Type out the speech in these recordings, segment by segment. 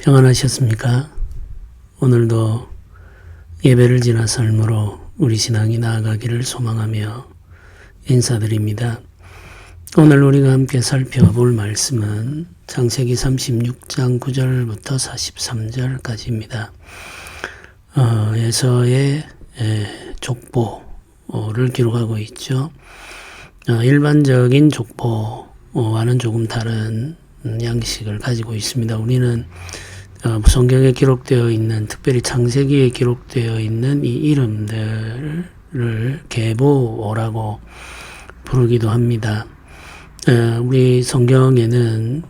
평안하셨습니까? 오늘도 예배를 지나 삶으로 우리 신앙이 나아가기를 소망하며 인사드립니다. 오늘 우리가 함께 살펴볼 말씀은 창세기 36장 9절부터 43절까지입니다. 에서의 족보를 기록하고 있죠. 일반적인 족보와는 조금 다른 양식을 가지고 있습니다. 우리는 성경에 기록되어 있는, 특별히 창세기에 기록되어 있는 이 이름들을 계보라고 부르기도 합니다. 우리 성경에는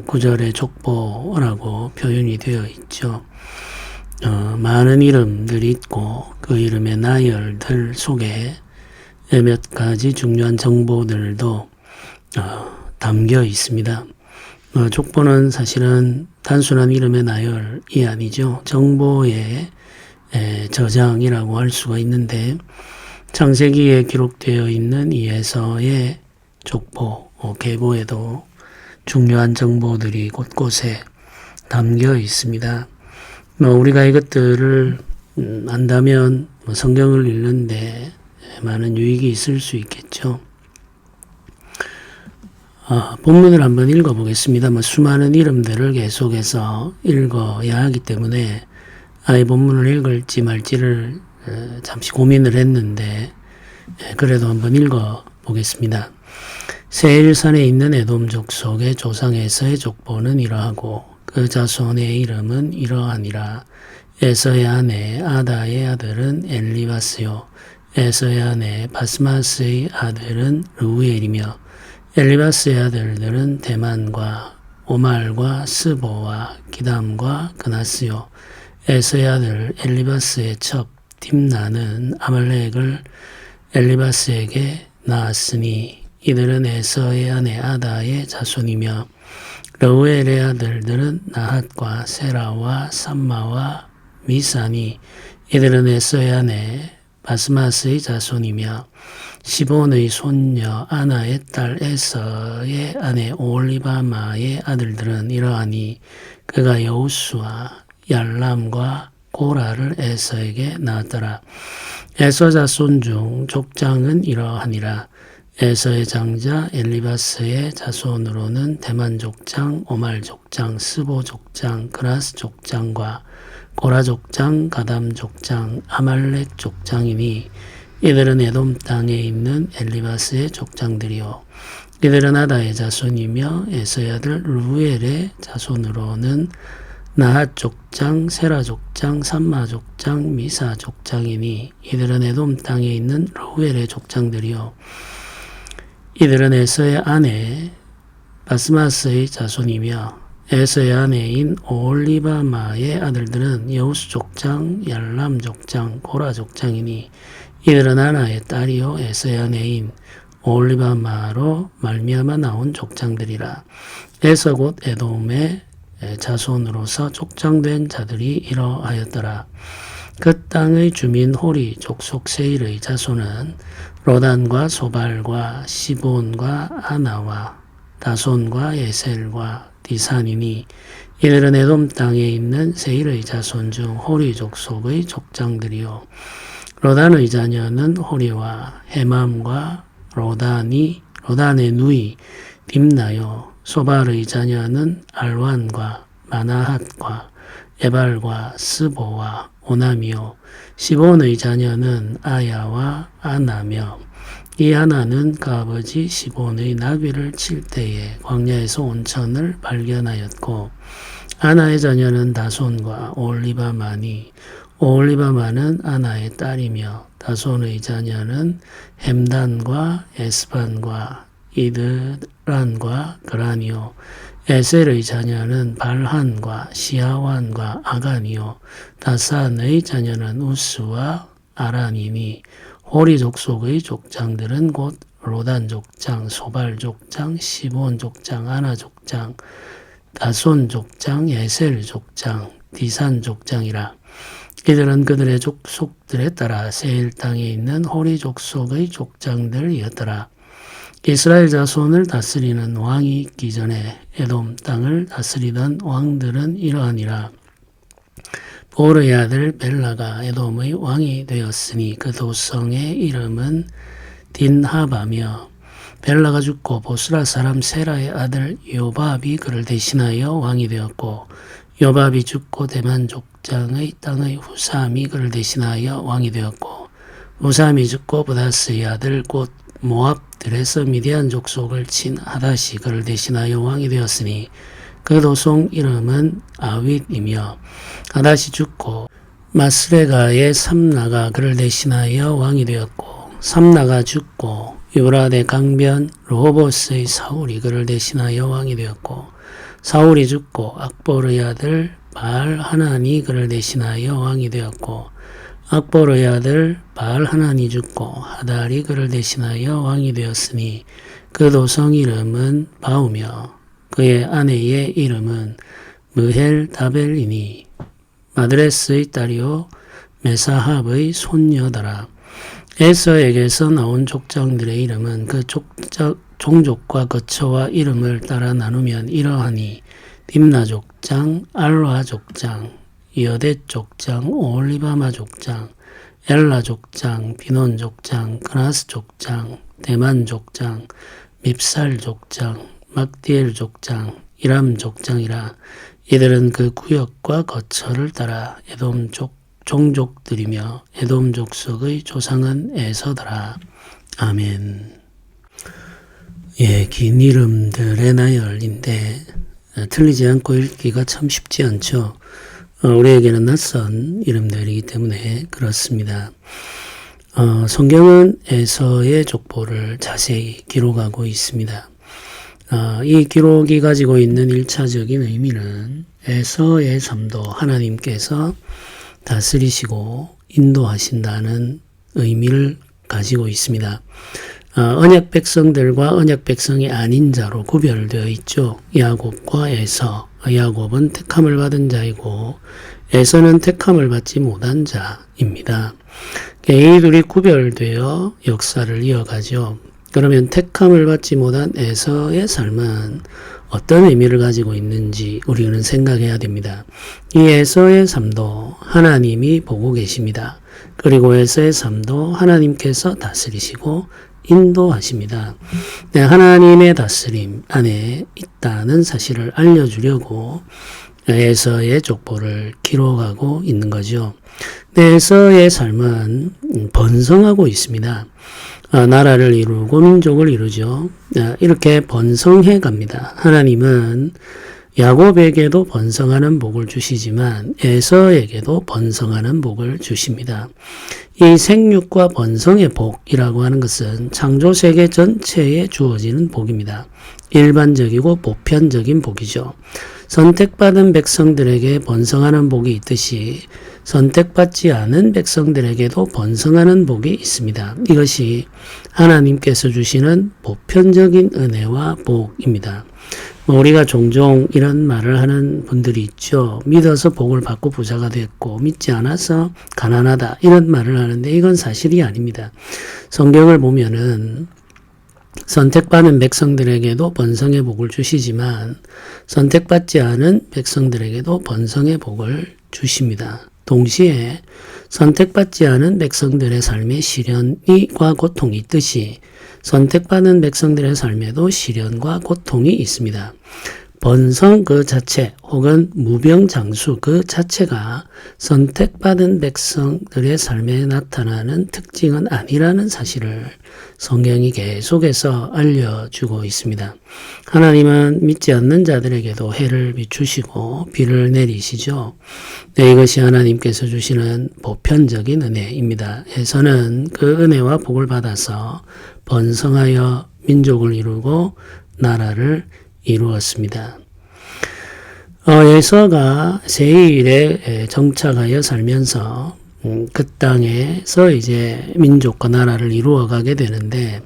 9절에 족보라고 표현이 되어 있죠. 많은 이름들이 있고 그 이름의 나열들 속에 몇 가지 중요한 정보들도 담겨 있습니다. 족보는 사실은 단순한 이름의 나열이 아니죠. 정보의 저장이라고 할 수가 있는데, 창세기에 기록되어 있는 이 에서의 족보, 계보에도 중요한 정보들이 곳곳에 담겨 있습니다. 우리가 이것들을 안다면 성경을 읽는데 많은 유익이 있을 수 있겠죠. 본문을 한번 읽어보겠습니다. 수많은 이름들을 계속해서 읽어야 하기 때문에 이 본문을 읽을지 말지를 잠시 고민을 했는데, 그래도 한번 읽어보겠습니다. 세일산에 있는 에돔 족속의 조상 에서의 족보는 이러하고 그 자손의 이름은 이러하니라. 에서의 아내 아다의 아들은 엘리바스요, 에서의 아내 바스마스의 아들은 르우엘이며, 엘리바스의 아들들은 대만과 오말과 스보와 기담과 그나스요, 에서의 아들 엘리바스의 첩 딥나는 아말렉을 엘리바스에게 낳았으니 이들은 에서의 아내 아다의 자손이며, 르우엘의 아들들은 나핫과 세라와 삼마와 미사니 이들은 에서의 아내 바스마스의 자손이며, 시본의 손녀 아나의 딸 에서의 아내 오홀리바마의 아들들은 이러하니 그가 여우수와 얄람과 고라를 에서에게 낳았더라. 에서 자손 중 족장은 이러하니라. 에서의 장자 엘리바스의 자손으로는 대만 족장, 오말 족장, 스보 족장, 그라스 족장과 고라 족장, 가담 족장, 아말렉 족장이니 이들은 에돔 땅에 있는 엘리바스의 족장들이요, 이들은 아다의 자손이며 에서의 아들 루엘의 자손으로는 나핫 족장, 세라 족장, 삼마 족장, 미사 족장이니 이들은 에돔 땅에 있는 루엘의 족장들이요, 이들은 에서의 아내 바스마스의 자손이며, 에서의 아내인 오홀리바마의 아들들은 여우수 족장, 얄람 족장, 고라 족장이니 이들은 아나의 딸이요 에서의 아내인 오홀리바마로 말미암아 나온 족장들이라. 에서 곧 에돔의 자손으로서 족장된 자들이 이러하였더라. 그 땅의 주민 호리 족속 세일의 자손은 로단과 소발과 시본과 아나와 다손과 예셀과 디산이니 이들은 에돔 땅에 있는 세일의 자손 중 호리 족속의 족장들이요, 로단의 자녀는 호리와 헤맘과 로단의 누이 딥나요, 소발의 자녀는 알완과 마나핫과 에발과 스보와 오남이요, 시본의 자녀는 아야와 아나며, 이 아나는 그 아버지 시본의 나귀를 칠 때에 광야에서 온천을 발견하였고, 아나의 자녀는 다손과 오홀리바마니 오홀리바마는 아나의 딸이며, 다손의 자녀는 햄단과 에스반과 이드란과 그라니요, 에셀의 자녀는 발한과 시아완과 아간이요, 다산의 자녀는 우스와 아란이니 호리 족속의 족장들은 곧 로단 족장, 소발 족장, 시본 족장, 아나 족장, 다손 족장, 에셀 족장, 디산 족장이라. 이들은 그들의 족속들에 따라 세일 땅에 있는 호리 족속의 족장들이었더라. 이스라엘 자손을 다스리는 왕이 있기 전에 에돔 땅을 다스리던 왕들은 이러하니라. 보르의 아들 벨라가 에돔의 왕이 되었으니 그 도성의 이름은 딘하바며 벨라가 죽고 보스라 사람 세라의 아들 요밥이 그를 대신하여 왕이 되었고 요밥이 죽고 대만 족장의 땅의 후삼이 그를 대신하여 왕이 되었고 후삼이 죽고 부다스의 아들 곧 모압들에서 미디안 족속을 친 하닷이 그를 대신하여 왕이 되었으니 그 도성 이름은 아윗이며 하닷이 죽고 마스레가의 삼나가 그를 대신하여 왕이 되었고 삼나가 죽고 유브라데 강변 로보스의 사울이 그를 대신하여 왕이 되었고 사울이 죽고 악보르의 아들 바알 하난이 그를 대신하여 왕이 되었고 악보르의 아들 바알 하난이 죽고 하달이 그를 대신하여 왕이 되었으니 그 도성 이름은 바우며 그의 아내의 이름은 무헬 다벨이니 마드레스의 딸이요 메사합의 손녀더라. 에서에게서 나온 족장들의 이름은 그 종족과 거처와 이름을 따라 나누면 이러하니 딥나 족장, 알와 족장, 여대 족장, 오홀리바마 족장, 엘라 족장, 비논 족장, 그나스 족장, 대만 족장, 밉살 족장, 막디엘 족장, 이람 족장이라. 이들은 그 구역과 거처를 따라 에돔 종족들이며 에돔 족속의 조상은 에서더라. 아멘. 예, 긴 이름들의 나열인데 틀리지 않고 읽기가 참 쉽지 않죠. 우리에게는 낯선 이름들이기 때문에 그렇습니다. 성경은 에서의 족보를 자세히 기록하고 있습니다. 이 기록이 가지고 있는 1차적인 의미는 에서의 삶도 하나님께서 다스리시고 인도하신다는 의미를 가지고 있습니다. 언약 백성들과 언약 백성이 아닌 자로 구별되어 있죠. 야곱과 에서. 야곱은 택함을 받은 자이고 에서는 택함을 받지 못한 자입니다. 이 둘이 구별되어 역사를 이어가죠. 그러면 택함을 받지 못한 에서의 삶은 어떤 의미를 가지고 있는지 우리는 생각해야 됩니다. 이 에서의 삶도 하나님이 보고 계십니다. 그리고 에서의 삶도 하나님께서 다스리시고 인도하십니다. 네, 하나님의 다스림 안에 있다는 사실을 알려주려고 에서의 족보를 기록하고 있는 거죠. 에서의 삶은 번성하고 있습니다. 나라를 이루고 민족을 이루죠. 이렇게 번성해 갑니다. 하나님은 야곱에게도 번성하는 복을 주시지만 에서에게도 번성하는 복을 주십니다. 이 생육과 번성의 복이라고 하는 것은 창조세계 전체에 주어지는 복입니다. 일반적이고 보편적인 복이죠. 선택받은 백성들에게 번성하는 복이 있듯이 선택받지 않은 백성들에게도 번성하는 복이 있습니다. 이것이 하나님께서 주시는 보편적인 은혜와 복입니다. 우리가 종종 이런 말을 하는 분들이 있죠. 믿어서 복을 받고 부자가 됐고 믿지 않아서 가난하다 이런 말을 하는데 이건 사실이 아닙니다. 성경을 보면은 선택받은 백성들에게도 번성의 복을 주시지만 선택받지 않은 백성들에게도 번성의 복을 주십니다. 동시에 선택받지 않은 백성들의 삶에 시련과 고통이 있듯이 선택받은 백성들의 삶에도 시련과 고통이 있습니다. 번성 그 자체 혹은 무병장수 그 자체가 선택받은 백성들의 삶에 나타나는 특징은 아니라는 사실을 성경이 계속해서 알려주고 있습니다. 하나님은 믿지 않는 자들에게도 해를 비추시고 비를 내리시죠. 네, 이것이 하나님께서 주시는 보편적인 은혜입니다. 에서는 그 은혜와 복을 받아서 번성하여 민족을 이루고 나라를 이루었습니다. 에서가 세일에 정착하여 살면서 그 땅에서 이제 민족과 나라를 이루어가게 되는데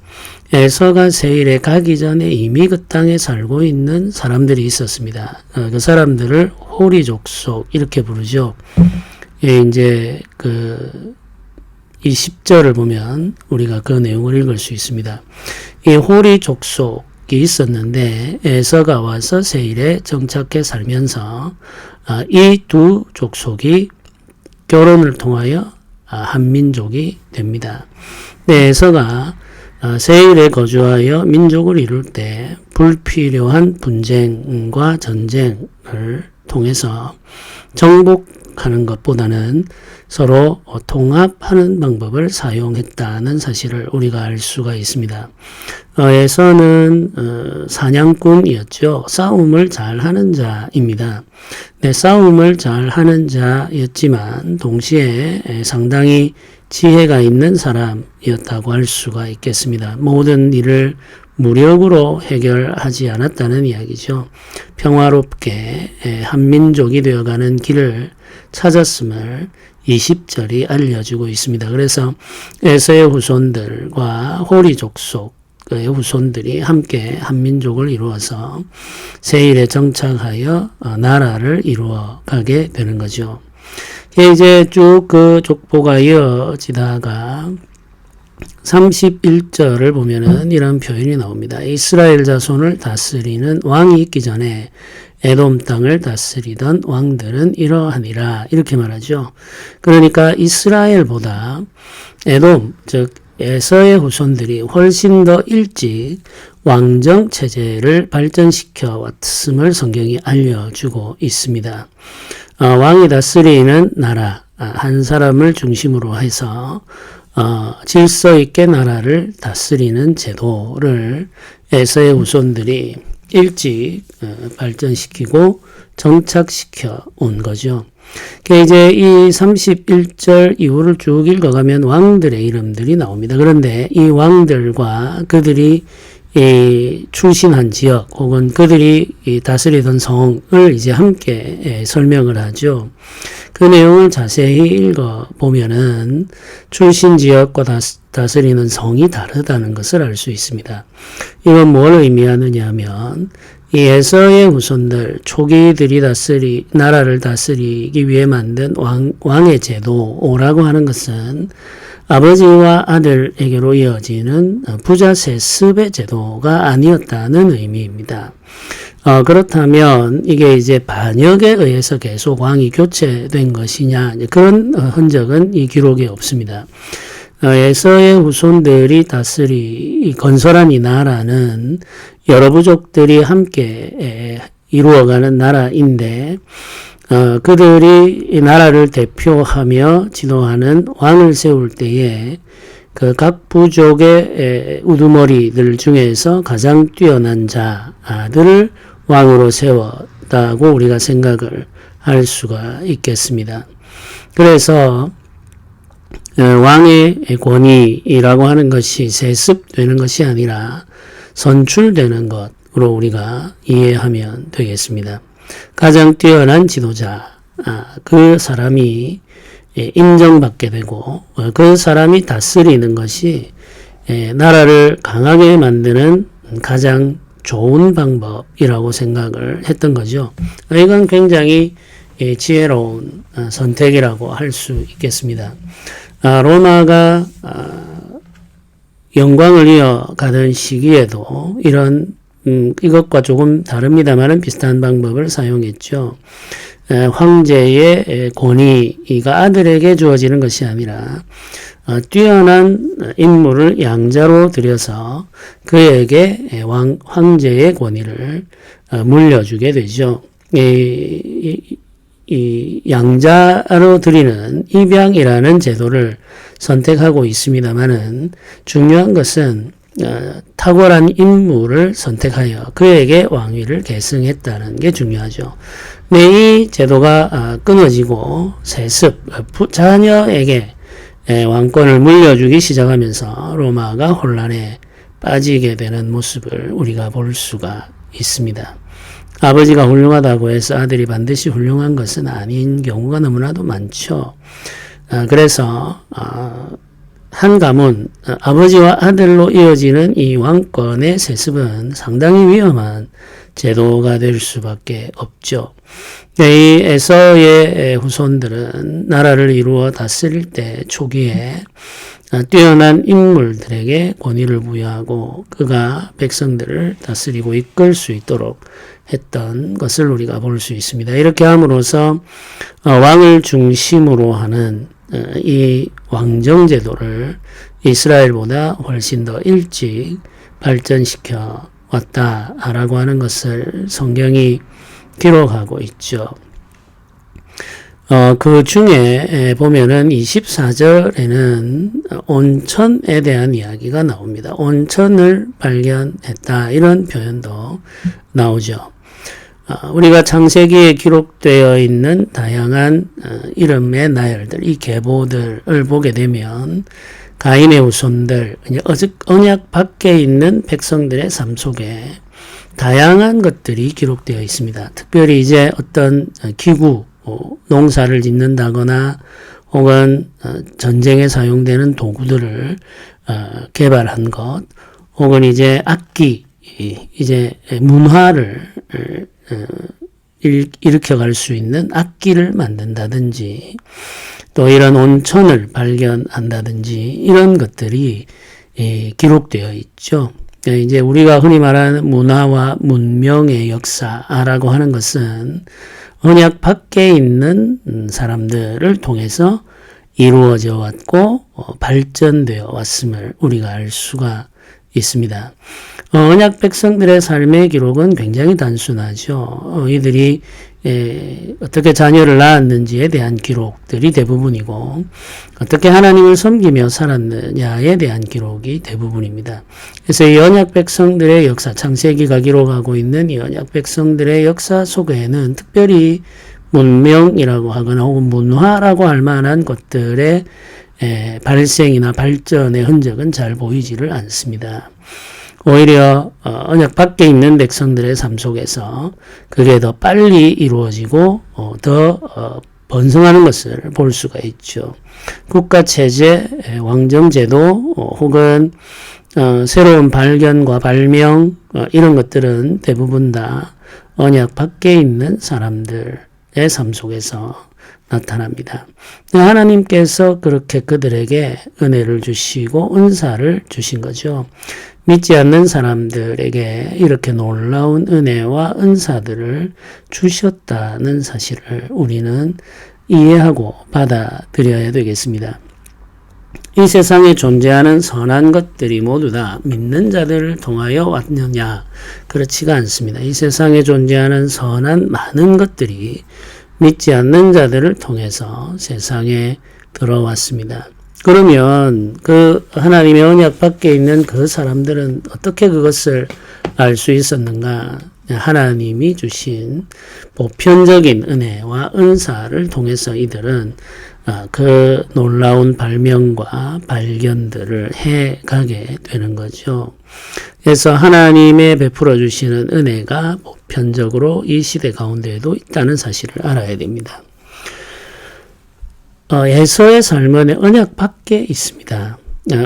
에서가 세일에 가기 전에 이미 그 땅에 살고 있는 사람들이 있었습니다. 그 사람들을 호리 족속 이렇게 부르죠. 이제 그 이 10절을 보면 우리가 그 내용을 읽을 수 있습니다. 이 호리 족속이 있었는데 에서가 와서 세일에 정착해 살면서 이 두 족속이 결혼을 통하여 한 민족이 됩니다. 에서가 세일에 거주하여 민족을 이룰 때 불필요한 분쟁과 전쟁을 통해서 정복하는 것보다는 서로 통합하는 방법을 사용했다는 사실을 우리가 알 수가 있습니다. 에서는 사냥꾼이었죠. 싸움을 잘하는 자입니다. 네, 싸움을 잘하는 자였지만 동시에 상당히 지혜가 있는 사람이었다고 할 수가 있겠습니다. 모든 일을 무력으로 해결하지 않았다는 이야기죠. 평화롭게 한민족이 되어가는 길을 찾았음을 20절이 알려주고 있습니다. 그래서 에서의 후손들과 호리 족속의 후손들이 함께 한민족을 이루어서 세일에 정착하여 나라를 이루어 가게 되는 거죠. 이제 쭉 그 족보가 이어지다가 31절을 보면은 이런 표현이 나옵니다. 이스라엘 자손을 다스리는 왕이 있기 전에 에돔 땅을 다스리던 왕들은 이러하니라 이렇게 말하죠. 그러니까 이스라엘보다 에돔 즉 에서의 후손들이 훨씬 더 일찍 왕정 체제를 발전시켜 왔음을 성경이 알려주고 있습니다. 왕이 다스리는 나라 한 사람을 중심으로 해서 질서 있게 나라를 다스리는 제도를 에서의 후손들이 일찍 발전시키고 정착시켜 온 거죠. 이제 이 31절 이후를 쭉 읽어가면 왕들의 이름들이 나옵니다. 그런데 이 왕들과 그들이 출신한 지역 혹은 그들이 다스리던 성을 이제 함께 설명을 하죠. 그 내용을 자세히 읽어보면은 출신 지역과 다스리는 성이 다르다는 것을 알 수 있습니다. 이건 뭘 의미하느냐 하면 이 에서의 후손들 초기들이 나라를 다스리기 위해 만든 왕의 제도라고 하는 것은 아버지와 아들에게로 이어지는 부자 세습의 제도가 아니었다는 의미입니다. 그렇다면 이게 이제 반역에 의해서 계속 왕이 교체된 것이냐 그런 흔적은 이 기록에 없습니다. 에서의 후손들이 건설한 이 나라는 여러 부족들이 함께 이루어가는 나라인데 그들이 이 나라를 대표하며 지도하는 왕을 세울 때에 그 각 부족의 우두머리들 중에서 가장 뛰어난 자들을 왕으로 세웠다고 우리가 생각을 할 수가 있겠습니다. 그래서 왕의 권위라고 하는 것이 세습되는 것이 아니라 선출되는 것으로 우리가 이해하면 되겠습니다. 가장 뛰어난 지도자, 그 사람이 인정받게 되고 그 사람이 다스리는 것이 나라를 강하게 만드는 가장 좋은 방법이라고 생각을 했던 거죠. 이건 굉장히 지혜로운 선택이라고 할 수 있겠습니다. 로마가 영광을 이어가던 시기에도 이런 이것과 조금 다릅니다만 비슷한 방법을 사용했죠. 황제의 권위가 아들에게 주어지는 것이 아니라 뛰어난 인물을 양자로 들여서 그에게 황제의 권위를 물려주게 되죠. 이 양자로 드리는 입양이라는 제도를 선택하고 있습니다만은 중요한 것은 탁월한 인물을 선택하여 그에게 왕위를 계승했다는 게 중요하죠. 이 제도가 끊어지고 세습, 자녀에게 왕권을 물려주기 시작하면서 로마가 혼란에 빠지게 되는 모습을 우리가 볼 수가 있습니다. 아버지가 훌륭하다고 해서 아들이 반드시 훌륭한 것은 아닌 경우가 너무나도 많죠. 그래서 한 가문, 아버지와 아들로 이어지는 이 왕권의 세습은 상당히 위험한 제도가 될 수밖에 없죠. 이 에서의 후손들은 나라를 이루어 다스릴 때 초기에 뛰어난 인물들에게 권위를 부여하고 그가 백성들을 다스리고 이끌 수 있도록 했던 것을 우리가 볼 수 있습니다. 이렇게 함으로써 왕을 중심으로 하는 이 왕정제도를 이스라엘보다 훨씬 더 일찍 발전시켜 왔다라고 하는 것을 성경이 기록하고 있죠. 그 중에 보면은 24절에는 온천에 대한 이야기가 나옵니다. 온천을 발견했다. 이런 표현도 나오죠. 우리가 창세기에 기록되어 있는 다양한 이름의 나열들, 이 계보들을 보게 되면 가인의 후손들, 언약 밖에 있는 백성들의 삶 속에 다양한 것들이 기록되어 있습니다. 특별히 이제 어떤 기구, 농사를 짓는다거나 혹은 전쟁에 사용되는 도구들을 개발한 것, 혹은 이제 악기, 이제 문화를 일으켜갈 수 있는 악기를 만든다든지 또 이런 온천을 발견한다든지 이런 것들이 기록되어 있죠. 이제 우리가 흔히 말하는 문화와 문명의 역사라고 하는 것은 언약 밖에 있는 사람들을 통해서 이루어져 왔고 발전되어 왔음을 우리가 알 수가 있습니다. 언약 백성들의 삶의 기록은 굉장히 단순하죠. 이들이 어떻게 자녀를 낳았는지에 대한 기록들이 대부분이고 어떻게 하나님을 섬기며 살았느냐에 대한 기록이 대부분입니다. 그래서 이 언약 백성들의 역사, 창세기가 기록하고 있는 이 언약 백성들의 역사 속에는 특별히 문명이라고 하거나 혹은 문화라고 할 만한 것들의 발생이나 발전의 흔적은 잘 보이지를 않습니다. 오히려 언약 밖에 있는 백성들의 삶 속에서 그게 더 빨리 이루어지고 더 번성하는 것을 볼 수가 있죠. 국가체제, 왕정제도 혹은 새로운 발견과 발명 이런 것들은 대부분 다 언약 밖에 있는 사람들의 삶 속에서 나타납니다. 하나님께서 그렇게 그들에게 은혜를 주시고 은사를 주신 거죠. 믿지 않는 사람들에게 이렇게 놀라운 은혜와 은사들을 주셨다는 사실을 우리는 이해하고 받아들여야 되겠습니다. 이 세상에 존재하는 선한 것들이 모두 다 믿는 자들을 통하여 왔느냐? 그렇지가 않습니다. 이 세상에 존재하는 선한 많은 것들이 믿지 않는 자들을 통해서 세상에 들어왔습니다. 그러면 그 하나님의 언약 밖에 있는 그 사람들은 어떻게 그것을 알 수 있었는가? 하나님이 주신 보편적인 은혜와 은사를 통해서 이들은 그 놀라운 발명과 발견들을 해가게 되는 거죠. 그래서 하나님의 베풀어 주시는 은혜가 보편적으로 이 시대 가운데에도 있다는 사실을 알아야 됩니다. 에서의 삶은 언약 밖에 있습니다.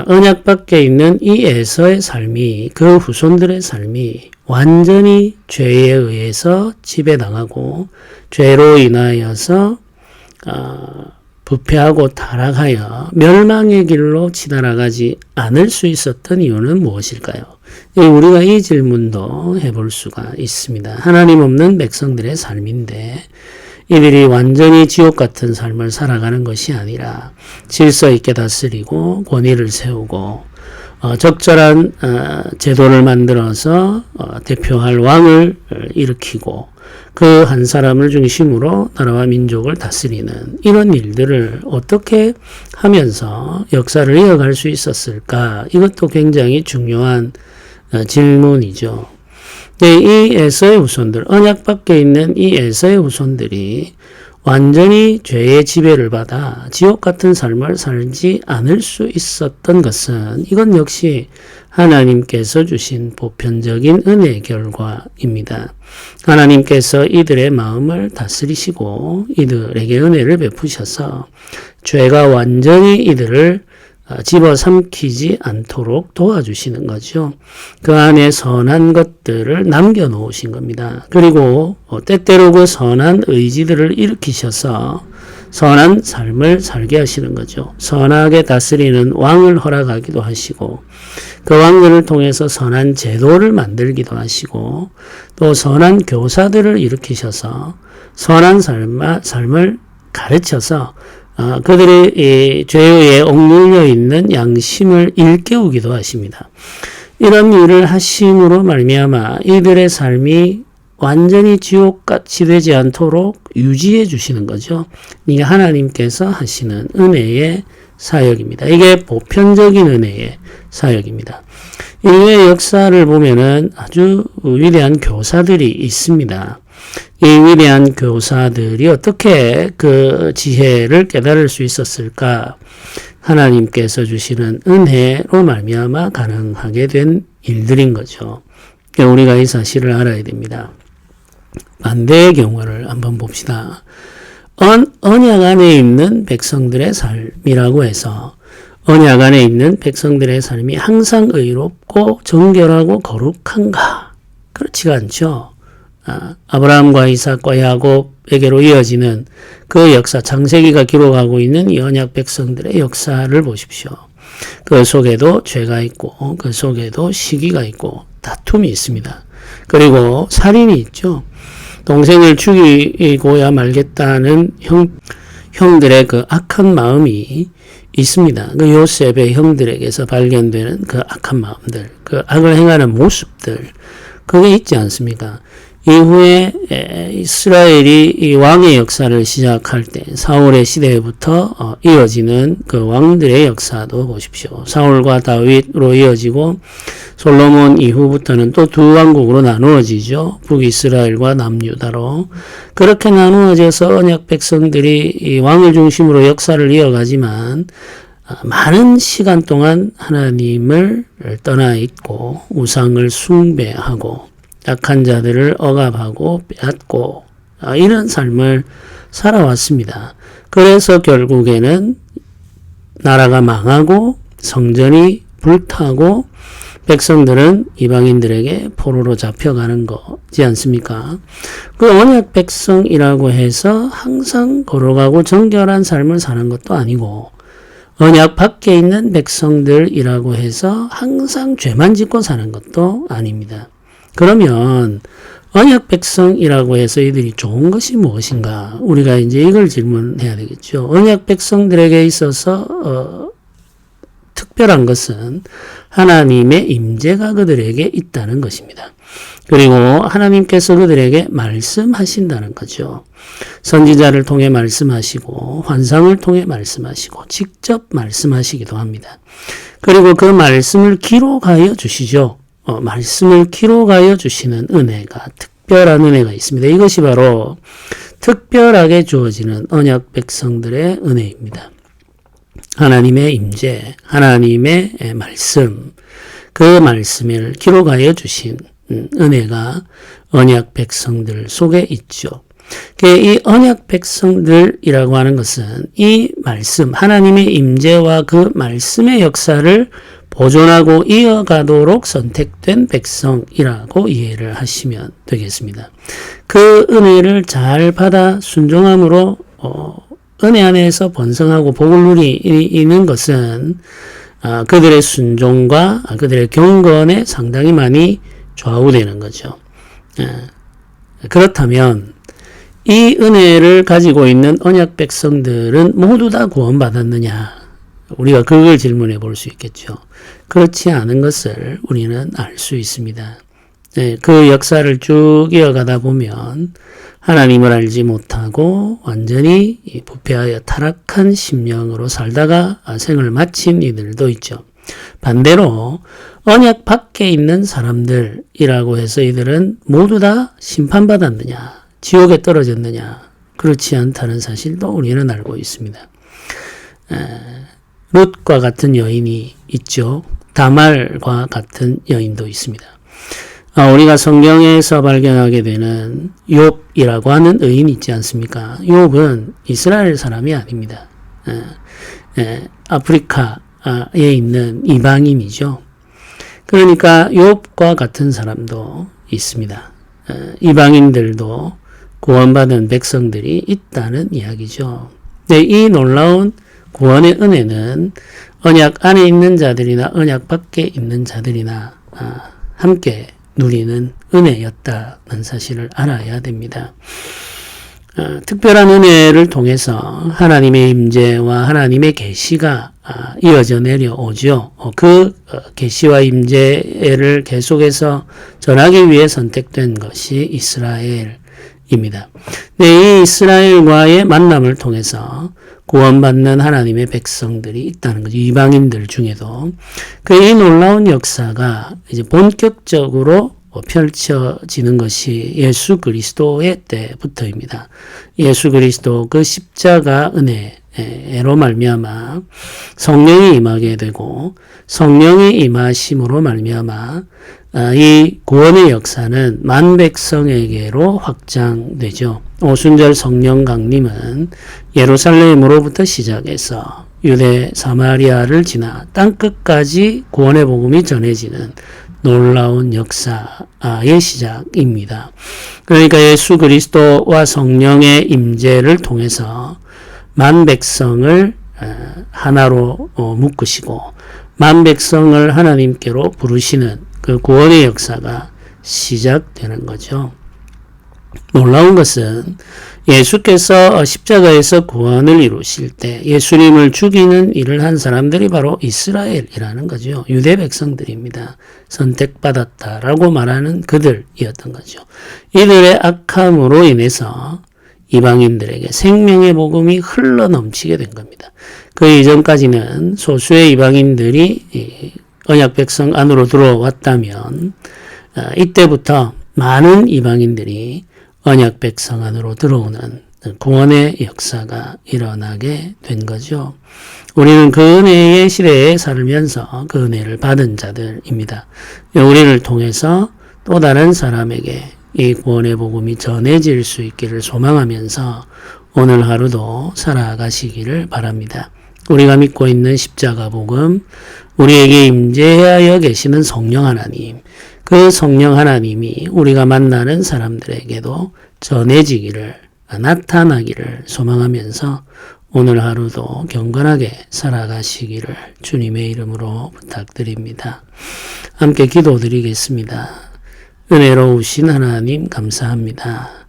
언약 밖에 있는 이 에서의 삶이, 그 후손들의 삶이 완전히 죄에 의해서 지배당하고 죄로 인하여서 부패하고 타락하여 멸망의 길로 치달아가지 않을 수 있었던 이유는 무엇일까요? 우리가 이 질문도 해볼 수가 있습니다. 하나님 없는 백성들의 삶인데 이들이 완전히 지옥 같은 삶을 살아가는 것이 아니라 질서 있게 다스리고 권위를 세우고 적절한 제도를 만들어서 대표할 왕을 일으키고 그 한 사람을 중심으로 나라와 민족을 다스리는 이런 일들을 어떻게 하면서 역사를 이어갈 수 있었을까? 이것도 굉장히 중요한 질문이죠. 이 에서의 후손들, 언약 밖에 있는 이 에서의 후손들이 완전히 죄의 지배를 받아 지옥 같은 삶을 살지 않을 수 있었던 것은 이건 역시 하나님께서 주신 보편적인 은혜의 결과입니다. 하나님께서 이들의 마음을 다스리시고 이들에게 은혜를 베푸셔서 죄가 완전히 이들을 집어삼키지 않도록 도와주시는 거죠. 그 안에 선한 것들을 남겨놓으신 겁니다. 그리고 때때로 그 선한 의지들을 일으키셔서 선한 삶을 살게 하시는 거죠. 선하게 다스리는 왕을 허락하기도 하시고 그 왕들을 통해서 선한 제도를 만들기도 하시고 또 선한 교사들을 일으키셔서 선한 삶을 가르쳐서 그들의 죄에 억눌려 있는 양심을 일깨우기도 하십니다. 이런 일을 하심으로 말미암아 이들의 삶이 완전히 지옥같이 되지 않도록 유지해 주시는 거죠. 이게 하나님께서 하시는 은혜의 사역입니다. 이게 보편적인 은혜의 사역입니다. 인류의 역사를 보면은 아주 위대한 교사들이 있습니다. 이 위대한 교사들이 어떻게 그 지혜를 깨달을 수 있었을까? 하나님께서 주시는 은혜로 말미암아 가능하게 된 일들인 거죠. 우리가 이 사실을 알아야 됩니다. 반대의 경우를 한번 봅시다. 언약 안에 있는 백성들의 삶이라고 해서 언약 안에 있는 백성들의 삶이 항상 의롭고 정결하고 거룩한가? 그렇지가 않죠. 아브라함과 이삭과 야곱에게로 이어지는 그 역사, 창세기가 기록하고 있는 이 언약 백성들의 역사를 보십시오. 그 속에도 죄가 있고 그 속에도 시기가 있고 다툼이 있습니다. 그리고 살인이 있죠. 동생을 죽이고야 말겠다는 형들의 그 악한 마음이 있습니다. 그 요셉의 형들에게서 발견되는 그 악한 마음들, 그 악을 행하는 모습들, 그게 있지 않습니까? 이후에 이스라엘이 이 왕의 역사를 시작할 때 사울의 시대부터 이어지는 그 왕들의 역사도 보십시오. 사울과 다윗으로 이어지고 솔로몬 이후부터는 또 두 왕국으로 나누어지죠. 북이스라엘과 남유다로. 그렇게 나누어져서 언약 백성들이 이 왕을 중심으로 역사를 이어가지만 많은 시간 동안 하나님을 떠나 있고 우상을 숭배하고 약한 자들을 억압하고 빼앗고 이런 삶을 살아왔습니다. 그래서 결국에는 나라가 망하고 성전이 불타고 백성들은 이방인들에게 포로로 잡혀가는 거지 않습니까? 그 언약 백성이라고 해서 항상 거룩하고 정결한 삶을 사는 것도 아니고 언약 밖에 있는 백성들이라고 해서 항상 죄만 짓고 사는 것도 아닙니다. 그러면 언약 백성이라고 해서 이들이 좋은 것이 무엇인가? 우리가 이제 이걸 질문해야 되겠죠. 언약 백성들에게 있어서 특별한 것은 하나님의 임재가 그들에게 있다는 것입니다. 그리고 하나님께서 그들에게 말씀하신다는 거죠. 선지자를 통해 말씀하시고 환상을 통해 말씀하시고 직접 말씀하시기도 합니다. 그리고 그 말씀을 기록하여 주시죠. 말씀을 기록하여 주시는 은혜가, 특별한 은혜가 있습니다. 이것이 바로 특별하게 주어지는 언약 백성들의 은혜입니다. 하나님의 임재, 하나님의 말씀, 그 말씀을 기록하여 주신 은혜가 언약 백성들 속에 있죠. 이 언약 백성들이라고 하는 것은 이 말씀, 하나님의 임재와 그 말씀의 역사를 보존하고 이어가도록 선택된 백성이라고 이해를 하시면 되겠습니다. 그 은혜를 잘 받아 순종함으로 은혜 안에서 번성하고 복을 누리는 것은 그들의 순종과 그들의 경건에 상당히 많이 좌우되는 거죠. 그렇다면 이 은혜를 가지고 있는 언약 백성들은 모두 다 구원받았느냐? 우리가 그걸 질문해 볼 수 있겠죠. 그렇지 않은 것을 우리는 알 수 있습니다. 그 역사를 쭉 이어가다 보면 하나님을 알지 못하고 완전히 부패하여 타락한 심령으로 살다가 생을 마친 이들도 있죠. 반대로 언약 밖에 있는 사람들이라고 해서 이들은 모두 다 심판받았느냐, 지옥에 떨어졌느냐, 그렇지 않다는 사실도 우리는 알고 있습니다. 룻과 같은 여인이 있죠. 다말과 같은 여인도 있습니다. 우리가 성경에서 발견하게 되는 욥이라고 하는 의인이 있지 않습니까? 욥은 이스라엘 사람이 아닙니다. 아프리카 있는 이방인이죠. 그러니까 욥과 같은 사람도 있습니다. 이방인들도 구원받은 백성들이 있다는 이야기죠. 네, 이 놀라운 구원의 은혜는 언약 안에 있는 자들이나 언약 밖에 있는 자들이나 함께 누리는 은혜였다는 사실을 알아야 됩니다. 특별한 은혜를 통해서 하나님의 임재와 하나님의 계시가 이어져 내려오죠. 그 계시와 임재를 계속해서 전하기 위해 선택된 것이 이스라엘입니다. 네, 이 이스라엘과의 만남을 통해서 구원받는 하나님의 백성들이 있다는 거죠. 이방인들 중에도. 이 놀라운 역사가 이제 본격적으로 펼쳐지는 것이 예수 그리스도의 때부터입니다. 예수 그리스도 그 십자가 은혜로 말미암아 성령이 임하게 되고 성령의 임하심으로 말미암아 이 구원의 역사는 만 백성에게로 확장되죠. 오순절 성령 강림은 예루살렘으로부터 시작해서 유대 사마리아를 지나 땅끝까지 구원의 복음이 전해지는 놀라운 역사의 시작입니다. 그러니까 예수 그리스도와 성령의 임재를 통해서 만 백성을 하나로 묶으시고 만 백성을 하나님께로 부르시는 그 구원의 역사가 시작되는 거죠. 놀라운 것은 예수께서 십자가에서 구원을 이루실 때 예수님을 죽이는 일을 한 사람들이 바로 이스라엘이라는 거죠. 유대 백성들입니다. 선택받았다라고 말하는 그들이었던 거죠. 이들의 악함으로 인해서 이방인들에게 생명의 복음이 흘러 넘치게 된 겁니다. 그 이전까지는 소수의 이방인들이 언약 백성 안으로 들어왔다면 이때부터 많은 이방인들이 언약 백성 안으로 들어오는 구원의 역사가 일어나게 된 거죠. 우리는 그 은혜의 시대에 살면서 그 은혜를 받은 자들입니다. 우리를 통해서 또 다른 사람에게 이 구원의 복음이 전해질 수 있기를 소망하면서 오늘 하루도 살아가시기를 바랍니다. 우리가 믿고 있는 십자가 복음, 우리에게 임재하여 계시는 성령 하나님, 그 성령 하나님이 우리가 만나는 사람들에게도 전해지기를, 나타나기를 소망하면서 오늘 하루도 경건하게 살아가시기를 주님의 이름으로 부탁드립니다. 함께 기도드리겠습니다. 은혜로우신 하나님 감사합니다.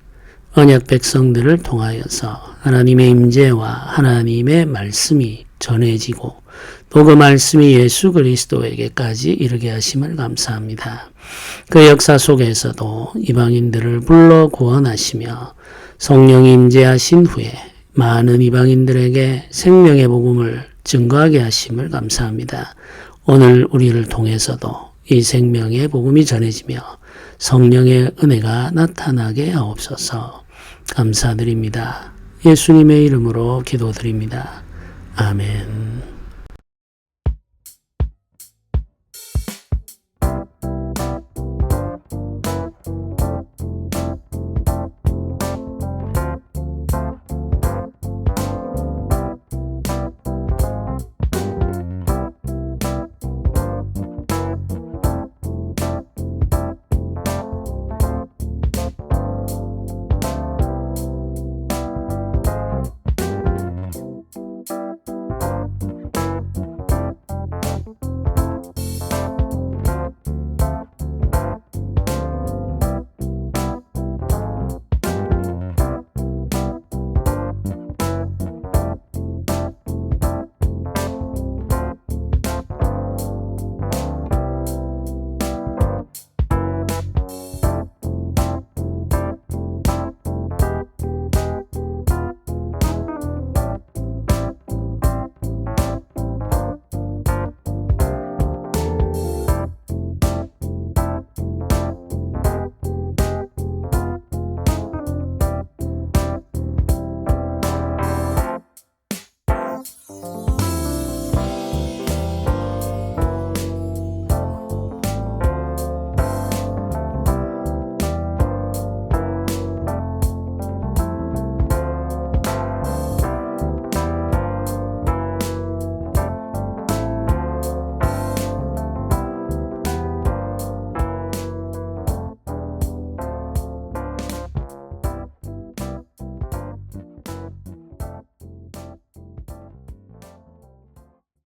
언약 백성들을 통하여서 하나님의 임재와 하나님의 말씀이 전해지고 또 그 말씀이 예수 그리스도에게까지 이르게 하심을 감사합니다. 그 역사 속에서도 이방인들을 불러 구원하시며 성령이 임재하신 후에 많은 이방인들에게 생명의 복음을 증거하게 하심을 감사합니다. 오늘 우리를 통해서도 이 생명의 복음이 전해지며 성령의 은혜가 나타나게 하옵소서. 감사드립니다. 예수님의 이름으로 기도드립니다. 아멘.